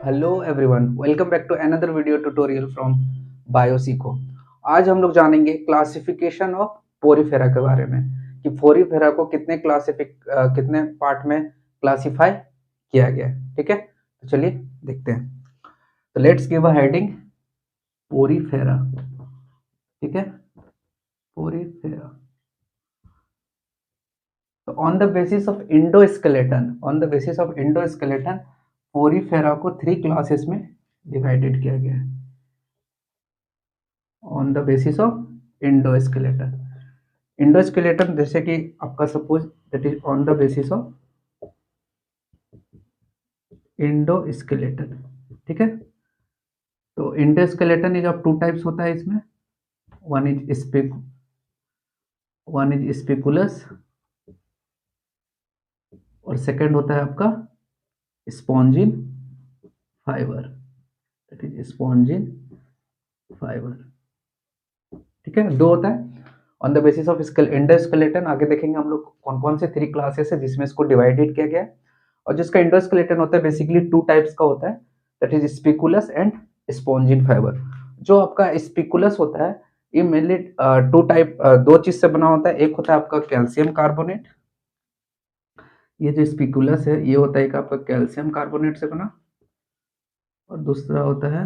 Hello everyone, welcome back to another video tutorial from Biosico. आज हम लोग जानेंगे क्लासिफिकेशन ऑफ पोरीफेरा के बारे में कि पोरीफेरा को कितने पार्ट में क्लासिफाई किया गया है। ठीक है, तो चलिए देखते हैं। तो let's give a heading Porifera. ठीक है, पोरीफेरा। तो on the basis of endoskeleton Porifera को 3 क्लासेस में डिवाइडेड किया गया है। On the basis of endoskeleton जैसे कि आपका suppose that is on the basis of endoskeleton. ठीक है, तो इंडोस्केलेटन इज ऑफ 2 टाइप्स होता है इसमें। वन इज स्पेकुलस और सेकंड होता है आपका spongin fibre. That is spongin fibre. ठीक है, 2 होता है on the basis of endoskeleton. आगे देखेंगे हम लोग कौन कौन से 3 क्लासेस है जिसमें इसको डिवाइडेड किया गया है। और जिसका इंडोस्केलेटन होता है बेसिकली 2 टाइप्स का होता है, that is spicules and spongin fibre. जो आपका स्पेकुलस होता है ये मेनली 2 चीज से बना होता है। एक होता है आपका कैल्शियम कार्बोनेट। ये जो स्पेकुलस है ये होता है एक आपका कैल्शियम कार्बोनेट से बना, और दूसरा होता है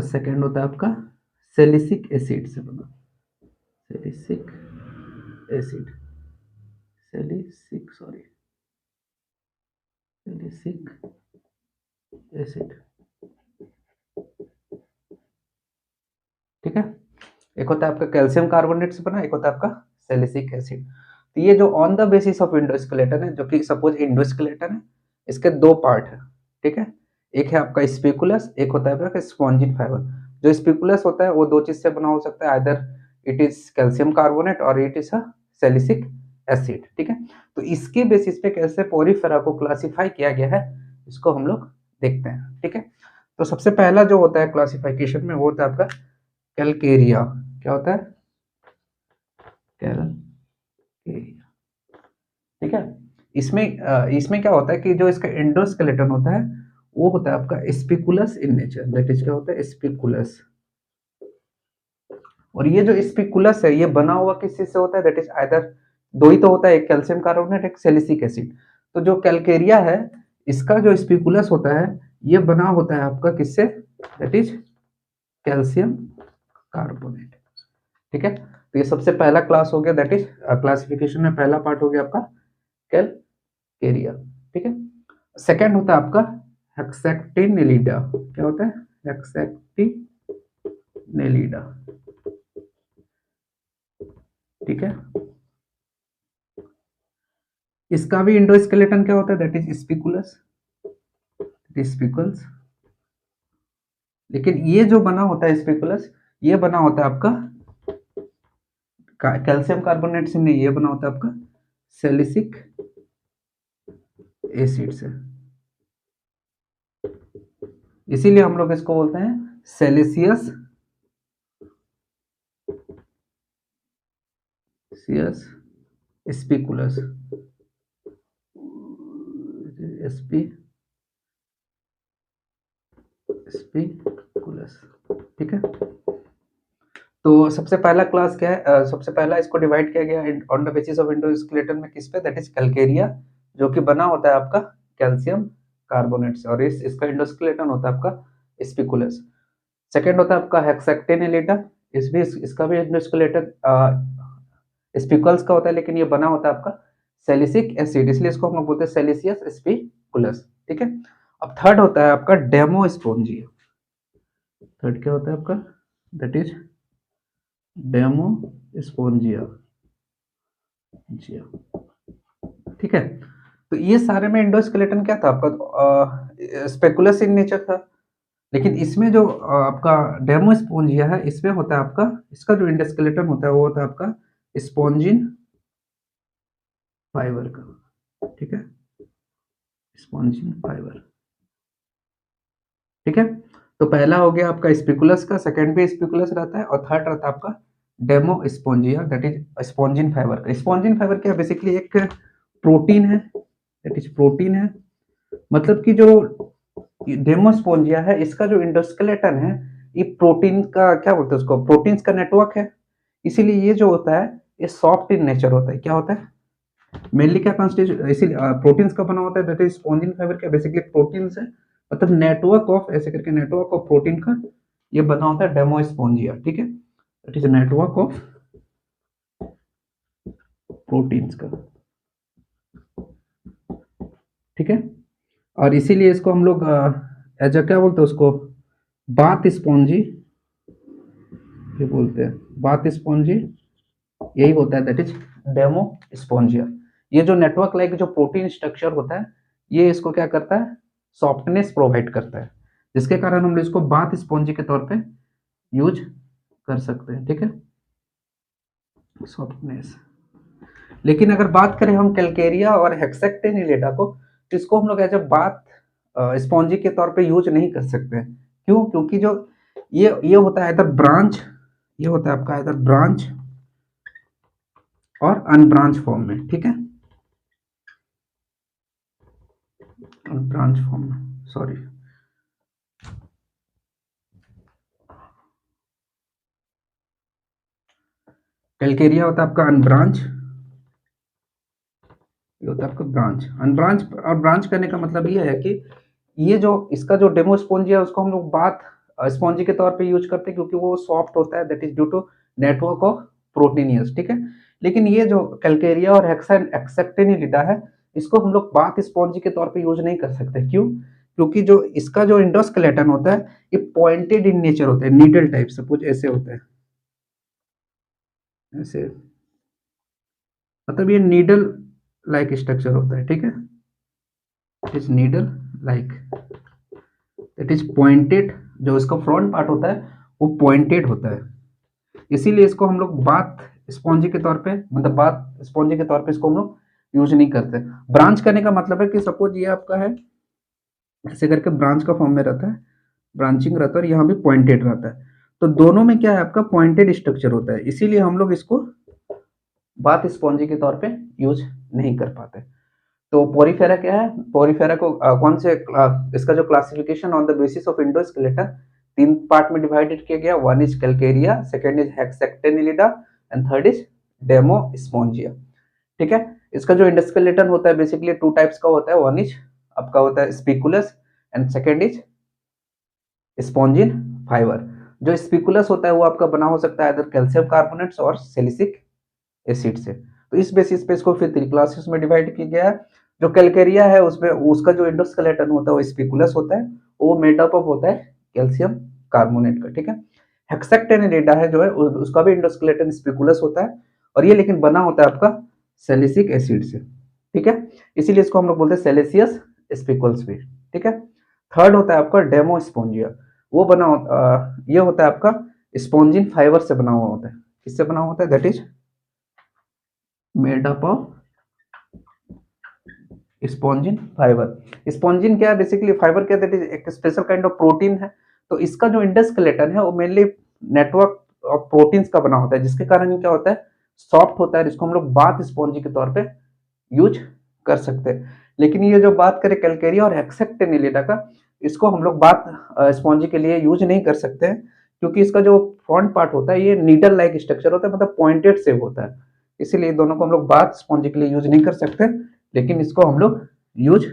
सेकेंड होता है आपका सैलिसिक एसिड से बना। Salicylic acid salicylic sorry salicylic acid. ठीक है, एक होता है आपका कैल्शियम कार्बोनेट से बना, एक होता है आपका सैलिसिक एसिड। तो ये जो on the basis of endoskeleton है, जो कि सपोज इंडोस्केलेटन है, इसके 2 पार्ट है। ठीक है, एक है आपका स्पेकुलस, एक होता है आपका स्पॉन्जिन फाइबर। जो स्पेकुलस होता है वो 2 चीज से बना हो सकता है, either it is calcium carbonate और it is a silicic acid. ठीक है, तो इसके बेसिस पे कैसे पोरीफेरा को क्लासिफाई किया गया है इसको हम लोग देखते हैं। ठीक है, तो सबसे पहला जो होता है क्लासिफिकेशन में वो होता है आपका कैलकेरिया। क्या होता है? कैलकेरिया। ठीक है, इसमें क्या होता है कि जो इसका एंडोस्केलेटन होता है वो होता है आपका स्पेकुलस इन नेचर। दैट इज क्या होता है? स्पेकुलस। और ये जो स्पेकुलस है ये बना हुआ किस चीज से होता है? दैट इज आइदर 2 ही तो होता है, एक कैल्शियम कार्बोनेट एक सैलिसिक एसिड। तो जो कैलकेरिया है इसका जो स्पेकुलस होता है ये बना होता है आपका किससे? That is calcium carbonate. ठीक है, तो ये सबसे पहला क्लास हो गया, दैट इज क्लासिफिकेशन में पहला पार्ट हो गया आपका कैलकेरिया। ठीक है, सेकंड होता है आपका हेक्सेक्टिनेलिडा। क्या होता है? हेक्सेक्टिनेलिडा। ठीक है, इसका भी इंडोस्केलेटन क्या होता है? That is spicules, spicules. लेकिन ये जो बना होता है स्पेकुलस ये बना होता है आपका कैल्शियम कार्बोनेट से नहीं, ये बना होता है आपका सैलिसिक एसिड से। इसीलिए हम लोग इसको बोलते हैं सेलिसियस स्पेकुलस। स्पेकुलस। ठीक है, तो सबसे पहला क्लास क्या है? सबसे पहला इसको डिवाइड किया गया on the basis of endoskeleton में किस पे? दैट इज कैलकेरिया, जो कि बना होता है आपका कैल्शियम कार्बोनेट से, और इसका इंडोस्केलेटन होता है आपका स्पेकुलस। सेकंड होता है आपका हेक्सेक्टिनेलिडा। इसका भी इंडोस्केलेटन स्पेकुल्स का होता है, लेकिन ये बना होता है आपका सैलिसिक एसिड, इसलिए इसको हम लोग बोलते हैं सैलिसियस स्पेकुलस। ठीक है, अब थर्ड होता है आपका डेमोस्पोंजिया। थर्ड क्या होता है आपका? That is Demospongiae. ठीक है, तो ये सारे में इंडोस्केलेटन क्या था आपका? स्पेकुलस इन नेचर था। लेकिन इसमें जो आपका डेमोस्पोंजिया है इसमें होता है आपका, इसका जो इंडोस्केलेटन होता है वो होता है आपका स्पॉन्जिन फाइबर का। ठीक है, स्पॉन्जिन फाइबर। ठीक है, तो पहला हो गया आपका स्पेकुलस का, सेकंड भी स्पेकुलस रहता है, और थर्ड रहता है आपका डेमोस्पोंजिया, दैट इज स्पॉन्जिन फाइबर का। स्पॉन्जिन फाइबर क्या है? बेसिकली एक प्रोटीन है, दैट इज प्रोटीन है मतलब कि जो डेमोस्पोंजिया है, इसका जो इंडोस्केलेटन है, ये प्रोटीन का क्या बोलते हैं उसको, प्रोटीन्स का नेटवर्क है। इसीलिए ये जो होता है ये सॉफ्ट इन नेचर होता है। क्या होता है मेनली, क्या कॉन्स्टिट्यूशन, इसीलिए प्रोटीन्स का बना होता है, दैट इज स्पॉन्जिन फाइबर, क्या बेसिकली प्रोटीन्स है, मतलब नेटवर्क ऑफ, ऐसे करके नेटवर्क ऑफ प्रोटीन का ये बना होता है डेमोस्पोंजिया। ठीक है, that is network of proteins का। ठीक है, और इसीलिए इसको हम लोग एज क्या बोलते हैं उसको, बाथ स्पॉन्जी ये बोलते हैं, बाथ स्पॉन्जी यही होता है, दैट इज डेमो स्पॉन्जिया। ये जो नेटवर्क लाइक जो प्रोटीन स्ट्रक्चर होता है, ये इसको क्या करता है, सॉफ्टनेस प्रोवाइड करता है, जिसके कारण हम लोग इसको बाथ स्पॉन्जी के तौर पे यूज कर सकते हैं। ठीक है, सॉफ्टनेस। लेकिन अगर बात करें हम कैलकेरिया और हेक्सेक्टिनिलेडा को, तो इसको हम लोग एज अ बाथ स्पॉन्जी के तौर पे यूज नहीं कर सकते। क्यों? क्योंकि जो ये होता है इधर ब्रांच, ये होता है आपका इधर ब्रांच और अनब्रांच फॉर्म में। ठीक है, अनब्रांच फॉर्म में, सॉरी। कैलकेरिया होता है आपका अनब्रांच, ये होता है आपका ब्रांच। अनब्रांच और ब्रांच करने का मतलब ये है कि ये जो इसका जो डेमो स्पॉन्जी है उसको हम लोग बाथ स्पॉन्जी के तौर पे यूज करते हैं, क्योंकि वो सॉफ्ट होता है, that is due to network of proteinaceous. ठीक है, लेकिन ये जो कैलकेरिया और हेक्सन एक्सेप्टेनिलिडा है, इसको हम लोग बाथ स्पॉन्जी के तौर पे यूज नहीं कर सकते। क्यों? क्योंकि जो इसका जो इंडोस्केलेटन होता है ये पॉइंटेड इन नेचर होता है, नीडल टाइप, सपोज ऐसे होता है, ऐसे, मतलब ये नीडल लाइक स्ट्रक्चर होता है। ठीक है, it is needle like, it is pointed, जो इसका फ्रंट पार्ट होता है वो पॉइंटेड होता है। इसीलिए इसको हम लोग बाथ स्पॉन्जी के तौर पे, मतलब बाथ स्पॉन्जी के तौर पे इसको हम लोग यूज नहीं करते। ब्रांच करने का मतलब है कि सपोज ये आपका है, ऐसे करके ब्रांच का फॉर्म में रहता है, ब्रांचिंग रहता है, और यहाँ भी पॉइंटेड रहता है। तो दोनों में क्या है, आपका पॉइंटेड स्ट्रक्चर होता है, इसीलिए हम लोग इसको बाथ स्पॉन्जी के तौर पे यूज नहीं कर पाते। तो पोरीफेरा क्या है, पोरीफेरा को कौन से इसका जो classification on the basis of endoskeleton, तीन पार्ट में डिवाइडेड किया गया। One is Calcarea, second is Hexactinellida, and third is Demospongiae. ठीक है, इसका जो इंडोस्केलेटन होता है बेसिकली टू टाइप्स का होता है। वन इज आपका होता है spicules, and second is spongin fibre. जो स्पिकुलस होता है वो आपका बना हो सकता है इधर कैल्शियम कार्बोनेट्स और सिलिसिक एसिड से। तो इस बेसिस पे इसको फिर 3 क्लासेस में डिवाइड किया गया है। जो कैलकेरिया है उसमें उसका जो इंडोस्केलेटन होता है वो स्पिकुलस होता है, वो मेड अप ऑफ होता है कैल्शियम कार्बोनेट का। ठीक है, हेक्सेक्टेनिडेटा है जो है उसका भी इंडोस्केलेटन स्पिकुलस होता है, और ये लेकिन बना होता है आपका सैलिसिक एसिड से। ठीक है, इसीलिए इसको हम लोग बोलते हैं सैलिसियस स्पिकुल्स भी। ठीक है, थर्ड होता है आपका डेमोस्पोंजिया, वो ये होता है आपका स्पॉन्जिन फाइबर से बना हुआ होता है। किससे बना हुआ होता है, that is made up of spongin fibre. Spongin क्या है, बेसिकली फाइबर क्या है, एक स्पेशल काइंड ऑफ प्रोटीन है। तो इसका जो इंडोस्केलेटन है वो मेनली नेटवर्क ऑफ प्रोटीन्स का बना होता है, जिसके कारण ये क्या होता है, सॉफ्ट होता है, जिसको हम लोग बाथ स्पॉन्जी के तौर पे यूज कर सकते हैं। लेकिन ये जो बात करें कैलकेरिया और हेक्सेक्टेनिलिडा का, इसको हम लोग बाथ स्पॉन्जी के लिए यूज नहीं कर सकते हैं, क्योंकि इसका जो फ्रंट पार्ट होता है ये नीडल लाइक स्ट्रक्चर होता है, मतलब पॉइंटेड शेप होता है। इसीलिए दोनों को हम लोग बाथ स्पॉन्जी के लिए यूज नहीं कर सकते, लेकिन इसको हम लोग यूज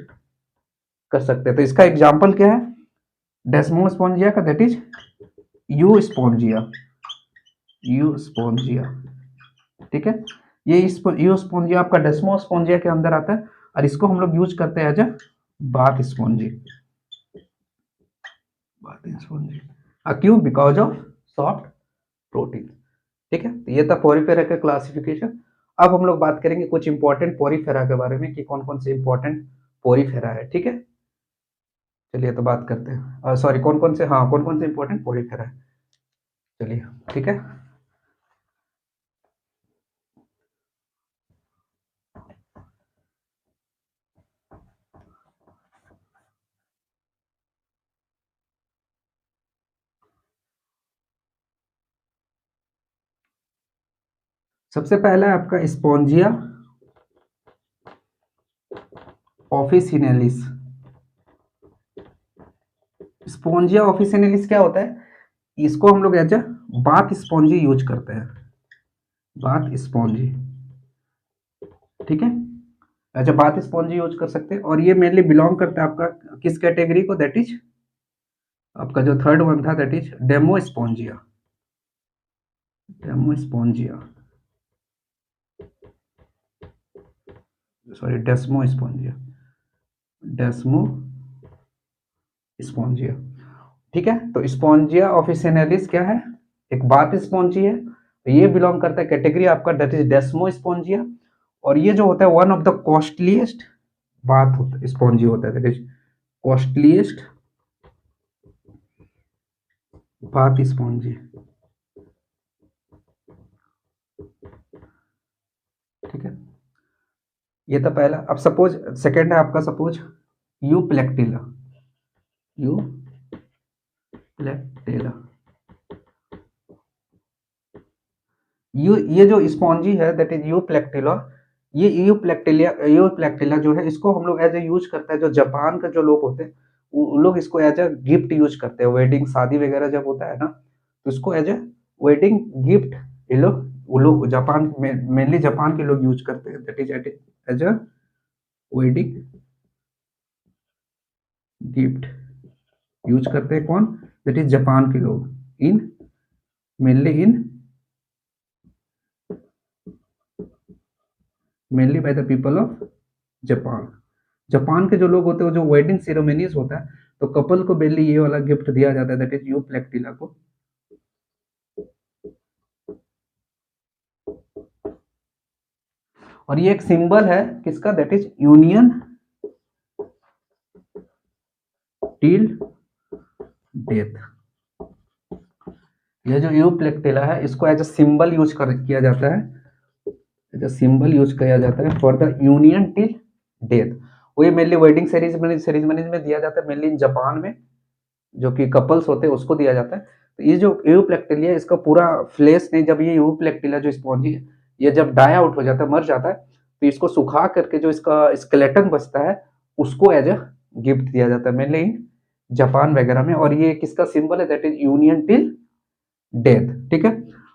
कर सकते हैं। तो इसका एग्जाम्पल क्या है, डेस्मोस्पोंजिया का, that is you spongia, you spongia. ठीक है, ये यू स्पोंजिया आपका डेस्मोस्पोंजिया के अंदर आता है, और इसको हम लोग यूज करते हैं as a bath spongy, bath spongy. क्यों? Because of soft protein. ठीक है, तो ये था पोरीफेरा का क्लासिफिकेशन। अब हम लोग बात करेंगे कुछ इंपॉर्टेंट पोरीफेरा के बारे में कि कौन कौन से इंपॉर्टेंट पोरीफेरा है। ठीक है, चलिए तो बात करते हैं, सॉरी कौन कौन से, हाँ कौन कौन से इंपॉर्टेंट पोरीफेरा है, चलिए। ठीक है, सबसे पहला है आपका स्पोंजिया ऑफिसिनेलिस। स्पोंजिया ऑफिसिनेलिस क्या होता है, इसको हम लोग as a bath spongy use करते हैं, बाथ स्पॉन्जी, ठीक है, अच्छा बाथ स्पॉन्जी यूज कर सकते हैं। और ये मेनली बिलोंग करता है आपका किस कैटेगरी को, दैट इज आपका जो थर्ड वन था दैट इज डेमोस्पोंजिया, डेमोस्पोंजिया, सॉरी डेस्मोस्पोंजिया, डेस्मोस्पोंजिया, ठीक है। तो स्पोंजिया ऑफिसिनेलिस क्या है, एक बाथ स्पॉन्जी है, तो ये बिलोंग करता है कैटेगरी आपका दैट इज डेस्मोस्पोंजिया। और ये जो होता है one of the costliest bath होता स्पॉन्जी होता है, that is costliest bath spongy, ठीक है। ये तो पहला। अब सपोज सेकंड है आपका, सपोज यूप्लेक्टिला, यूप्लेक्टिला, ये जो स्पॉन्जी है दैट इज यूप्लेक्टिला, ये यूप्लेक्टिला जो है इसको हम लोग एज ए यूज करते हैं, जो जापान का जो लोग होते हैं वो लोग इसको एज अ गिफ्ट यूज करते हैं, वेडिंग शादी वगैरह जब होता है ना, तो इसको एज ए वेडिंग गिफ्ट ये लोग, वो लोग जापान में मेनली जापान के लोग यूज करते हैं, that is as a wedding gift use करते हैं कौन, दैट इज जापान के लोग, in mainly by the people of Japan. Japan के जो लोग होते हैं जो वेडिंग सेरेमनीज होता है तो कपल को मेनली ये वाला गिफ्ट दिया जाता है, दैट इज यूप्लेक्टिला को। और ये एक सिंबल है किसका, that is union till death. ये जो यूप्लेक्टिला है इसको एज अ सिंबल यूज किया जाता है, एज अ सिंबल यूज किया जाता है for the union till death. वो ये मेनली वेडिंग सेरेमनीज में दिया जाता है, मेनली इन जापान में जो कि कपल्स होते हैं उसको दिया जाता है। तो ये जो यूप्लेक्टिला है इसका पूरा फ्लेश नहीं, जब ये यूप्लेक्टिला जो स्पॉन्जी है ये जब डाई आउट हो जाता है, मर जाता है, तो इसको सुखा करके जो इसका स्केलेटन बचता है उसको एज अ गिफ्ट दिया जाता है मेनली इन जापान वगैरह में। और ये किसका सिंबल है, that is union till death, ठीक है।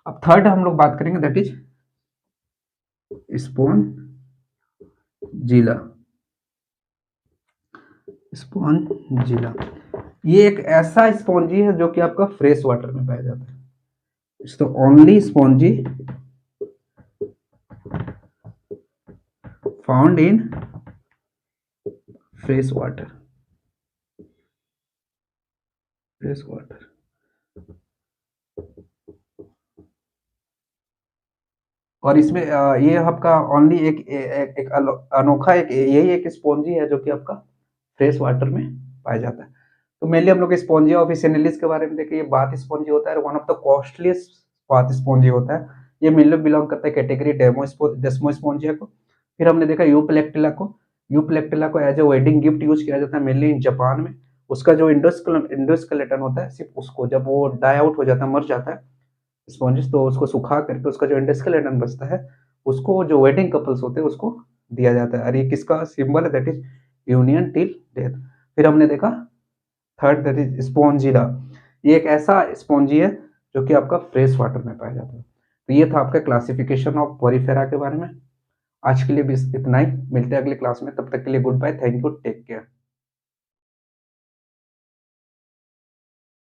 अब थर्ड हम लोग बात करेंगे दैट इज स्पॉन्जिला, स्पॉन्जिला ये एक ऐसा स्पॉन्जी है जो कि आपका फ्रेश वाटर में पाया जाता है, it's the only spongy found in fresh water, fresh water. और इसमें ये आपका ओनली एक अनोखा एक यही एक स्पॉन्जी है जो कि आपका फ्रेश वाटर में पाया जाता है। तो मेनली हम लोग स्पॉन्जिया ऑफिसिनेलिस के बारे में देखें, ये बाथ स्पॉन्जी होता है, one of the costliest bath spongy होता है। ये मेनली बिलोंग करता है कैटेगरी डेस्मोस्पोंजिया को। फिर हमने देखा यूप्लेक्टिला को, यूप्लेक्टिला को as a wedding gift use किया जाता है मेनली इन जापान में। उसका जो इंडोस्केलेटन होता है सिर्फ उसको जब वो डाई आउट हो जाता है, मर जाता है स्पॉन्जिस, तो उसको सुखा करके उसका जो इंडोस्केलेटन बचता है उसको जो वेडिंग कपल्स होते हैं उसको दिया जाता है। और ये किसका सिंबल है, that is union till death. फिर हमने देखा थर्ड दैट इज स्पॉन्जिला, ये एक ऐसा स्पॉन्जी है जो कि आपका फ्रेश वाटर में पाया जाता है। तो ये था आपका क्लासिफिकेशन ऑफ पोरिफेरा के बारे में। आज के लिए भी इतना ही, मिलते हैं अगले क्लास में, तब तक के लिए goodbye, thank you, take care.